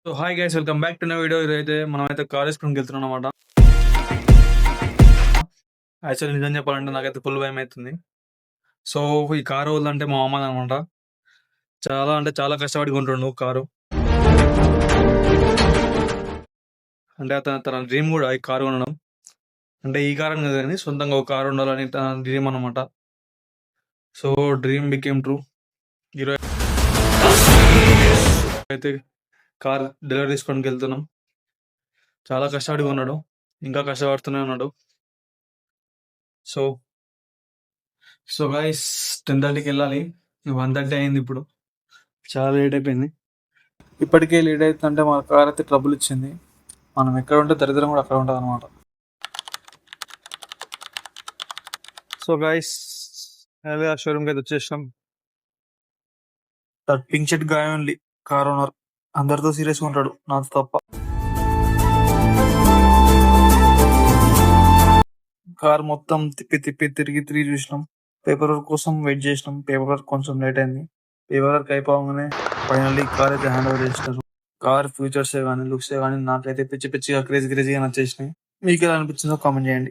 So hi guys, welcome back to నా video. ఇదైతే మనమైతే కార్ వేసుకుని వెళ్తున్నాం అనమాట. యాక్చువల్లీ నిజం చెప్పాలంటే నాకైతే ఫుల్ భయం అవుతుంది. సో ఈ కారు వల్లంటే మా అమ్మ అనమాట. చాలా అంటే చాలా కష్టపడి కొంటుండు కారు. అంటే తన డ్రీమ్ కూడా ఈ కారు కొనడం. అంటే ఈ కారు అని కాదు కానీ సొంతంగా ఒక కారు ఉండాలని తన డ్రీమ్ అనమాట. So dream became true. ఈరోజు అయితే కార్ డెలివరీ తీసుకోవడానికి వెళ్తున్నాం. చాలా కష్టపడి కొన్నాడు, ఇంకా కష్టపడుతూనే ఉన్నాడు. సో సో గైస్ 10:30కి వెళ్ళాలి. 1:30 అయింది ఇప్పుడు. చాలా లేట్ అయిపోయింది. ఇప్పటికే లేట్ అవుతుందంటే మన కార్ అయితే ట్రబుల్ ఇచ్చింది. మనం ఎక్కడ ఉంటే దరిద్రం కూడా అక్కడ ఉంటుంది అనమాట. సో గైస్ అదే ఆ షోరూమ్కి అయితే వచ్చేసాం. దట్ పింక్ షర్ట్ గాయ ఓన్లీ కార్ ఓనర్ అందరితో సీరియస్గా ఉంటాడు, నాతో తప్ప. కార్ మొత్తం తిప్పి తిప్పి తిరిగి తిరిగి చూసినాం. పేపర్ వర్క్ కోసం వెయిట్ చేసినాం. పేపర్ వర్క్ కొంచెం లేట్ అయింది. పేపర్ వర్క్ అయిపోగానే ఫైనల్లీ కార్ అయితే హ్యాండ్ ఓవర్ చేసినారు. కార్ ఫ్యూచర్సే కానీ లుక్సే కానీ నాకైతే పిచ్చి పిచ్చిగా క్రేజీగా నచ్చేసినాయి. మీకు ఎలా అనిపించిందో కామెంట్ చేయండి.